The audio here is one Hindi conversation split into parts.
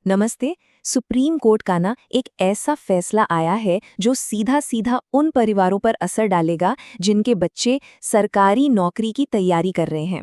नमस्ते। सुप्रीम कोर्ट का ना एक ऐसा फैसला आया है जो सीधा सीधा उन परिवारों पर असर डालेगा जिनके बच्चे सरकारी नौकरी की तैयारी कर रहे हैं।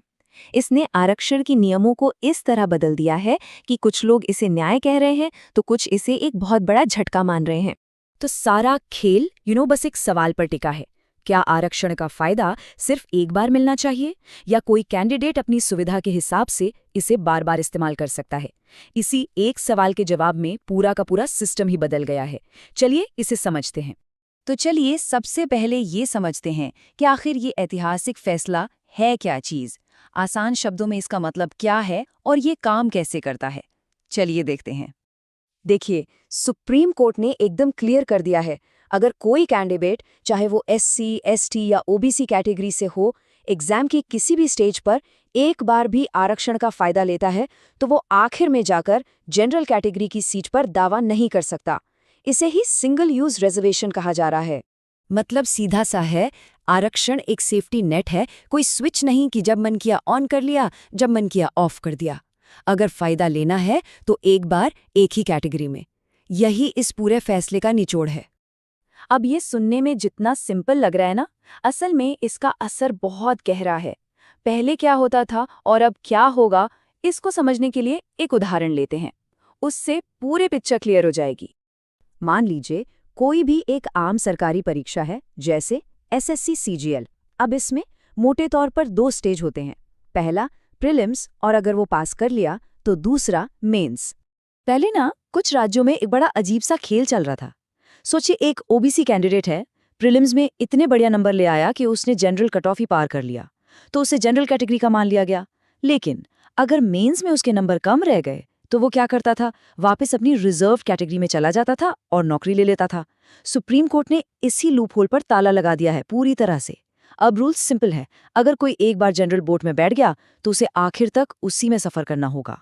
इसने आरक्षण के नियमों को इस तरह बदल दिया है कि कुछ लोग इसे न्याय कह रहे हैं तो कुछ इसे एक बहुत बड़ा झटका मान रहे हैं। तो सारा खेल बस एक सवाल पर टिका है। क्या आरक्षण का फायदा सिर्फ एक बार मिलना चाहिए या कोई कैंडिडेट अपनी सुविधा के हिसाब से इसे बार बार इस्तेमाल कर सकता है? इसी एक सवाल के जवाब में पूरा का पूरा सिस्टम ही बदल गया है। चलिए इसे समझते हैं। तो चलिए सबसे पहले ये समझते हैं कि आखिर ये ऐतिहासिक फैसला है क्या चीज़। आसान शब्दों में इसका मतलब क्या है और ये काम कैसे करता है, चलिए देखते हैं। देखिए, सुप्रीम कोर्ट ने एकदम क्लियर कर दिया है, अगर कोई कैंडिडेट चाहे वो एससी, एसटी या ओबीसी कैटेगरी से हो, एग्जाम की किसी भी स्टेज पर एक बार भी आरक्षण का फायदा लेता है तो वो आखिर में जाकर जनरल कैटेगरी की सीट पर दावा नहीं कर सकता। इसे ही सिंगल यूज रिजर्वेशन कहा जा रहा है। मतलब सीधा सा है, आरक्षण एक सेफ्टी नेट है, कोई स्विच नहीं कि जब मन किया ऑन कर लिया, जब मन किया ऑफ कर दिया। अगर फायदा लेना है तो एक बार एक ही कैटेगरी में। यही इस पूरे फैसले का निचोड़ है। अब ये सुनने में जितना सिंपल लग रहा है ना, असल में इसका असर बहुत गहरा है। पहले क्या होता था और अब क्या होगा, इसको समझने के लिए एक उदाहरण लेते हैं। उससे पूरे पिक्चर क्लियर हो जाएगी। मान लीजिए कोई भी एक आम सरकारी परीक्षा है, जैसे एसएससी सीजीएल। अब इसमें मोटे तौर पर 2 स्टेज होते हैं। पहला प्रीलिम्स, और अगर वो पास कर लिया तो दूसरा मेंस। पहले ना कुछ राज्यों में एक बड़ा अजीब सा खेल चल रहा था। सोचिए, एक ओबीसी कैंडिडेट है, प्रीलिम्स में इतने बढ़िया नंबर ले आया कि उसने जनरल कट ऑफ ही पार कर लिया, तो उसे जनरल कैटेगरी का मान लिया गया। लेकिन अगर मेंस में उसके नंबर कम रह गए तो वो क्या करता था, वापस अपनी रिजर्व कैटेगरी में चला जाता था और नौकरी ले लेता था। सुप्रीम कोर्ट ने इसी लूपहोल पर ताला लगा दिया है पूरी तरह से। अब रूल सिंपल है, अगर कोई एक बार जनरल बोर्ड में बैठ गया तो उसे आखिर तक उसी में सफर करना होगा।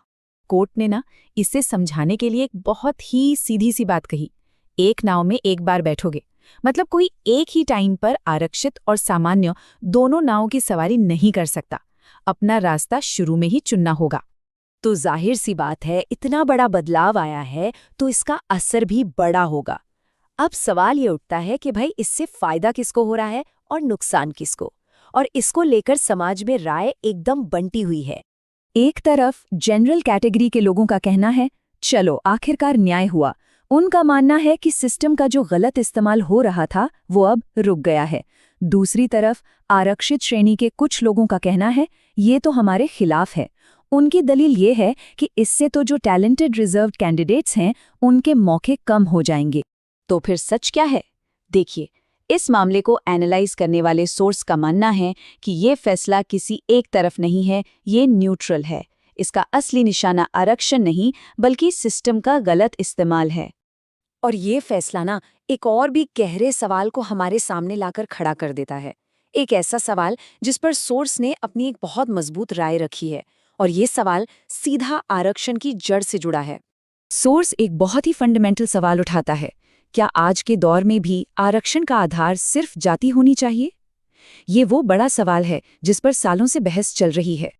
कोर्ट ने ना इसे समझाने के लिए एक बहुत ही सीधी सी बात कही, एक नाव में एक बार बैठोगे। मतलब कोई एक ही टाइम पर आरक्षित और सामान्य दोनों नावों की सवारी नहीं कर सकता, अपना रास्ता शुरू में ही चुनना होगा। तो जाहिर सी बात है, इतना बड़ा बदलाव आया है तो इसका असर भी बड़ा होगा। अब सवाल ये उठता है कि भाई इससे फायदा किसको हो रहा है और नुकसान किसको, और इसको लेकर समाज में राय एकदम बंटी हुई है। एक तरफ जनरल कैटेगरी के लोगों का कहना है, चलो आखिरकार न्याय हुआ। उनका मानना है कि सिस्टम का जो गलत इस्तेमाल हो रहा था वो अब रुक गया है। दूसरी तरफ आरक्षित श्रेणी के कुछ लोगों का कहना है, ये तो हमारे खिलाफ है। उनकी दलील ये है कि इससे तो जो टैलेंटेड रिजर्व्ड कैंडिडेट्स हैं उनके मौके कम हो जाएंगे। तो फिर सच क्या है? देखिए, इस मामले को एनालाइज करने वाले सोर्स का मानना है कि ये फैसला किसी एक तरफ नहीं है, ये न्यूट्रल है। इसका असली निशाना आरक्षण नहीं बल्कि सिस्टम का गलत इस्तेमाल है। और ये फैसला ना एक और भी गहरे सवाल को हमारे सामने लाकर खड़ा कर देता है। एक ऐसा सवाल जिस पर सोर्स ने अपनी एक बहुत मजबूत राय रखी है, और ये सवाल सीधा आरक्षण की जड़ से जुड़ा है। सोर्स एक बहुत ही फंडामेंटल सवाल उठाता है, क्या आज के दौर में भी आरक्षण का आधार सिर्फ जाति होनी चाहिए? ये वो बड़ा सवाल है जिस पर सालों से बहस चल रही है।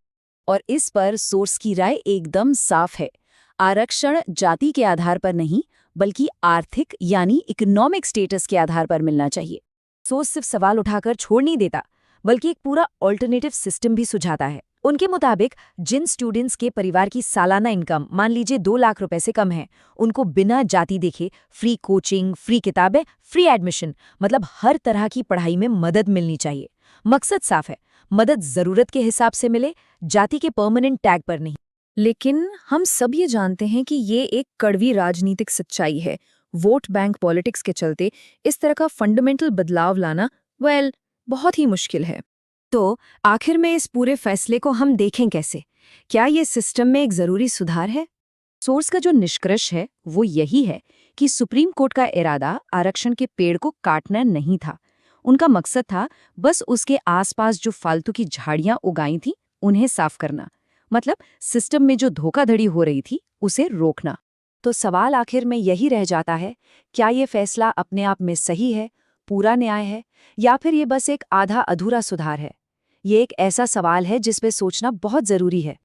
और इस पर सोर्स की राय एकदम साफ है। आरक्षण जाति के आधार पर नहीं बल्कि आर्थिक यानी इकोनॉमिक स्टेटस के आधार पर मिलना चाहिए। सोर्स सिर्फ सवाल उठाकर छोड़ नहीं देता, बल्कि एक पूरा ऑल्टरनेटिव सिस्टम भी सुझाता है। उनके मुताबिक जिन स्टूडेंट्स के परिवार की सालाना इनकम मान लीजिए 2 लाख रुपए से कम है, उनको बिना जाति देखे फ्री कोचिंग, फ्री किताबें, फ्री एडमिशन, मतलब हर तरह की पढ़ाई में मदद मिलनी चाहिए। मकसद साफ है, मदद जरूरत के हिसाब से मिले, जाति के परमानेंट टैग पर नहीं। लेकिन हम सब ये जानते हैं कि ये एक कड़वी राजनीतिक सच्चाई है। वोट बैंक पॉलिटिक्स के चलते इस तरह का फंडामेंटल बदलाव लाना बहुत ही मुश्किल है। तो आखिर में इस पूरे फैसले को हम देखें कैसे? क्या ये सिस्टम में एक जरूरी सुधार है? सोर्स का जो निष्कर्ष है वो यही है कि सुप्रीम कोर्ट का इरादा आरक्षण के पेड़ को काटना नहीं था। उनका मकसद था बस उसके आसपास जो फालतू की झाड़ियां उगाई थी उन्हें साफ करना, मतलब सिस्टम में जो धोखाधड़ी हो रही थी उसे रोकना। तो सवाल आखिर में यही रह जाता है, क्या ये फैसला अपने आप में सही है, पूरा न्याय है, या फिर ये बस एक आधा अधूरा सुधार है? ये एक ऐसा सवाल है जिस पे सोचना बहुत जरूरी है।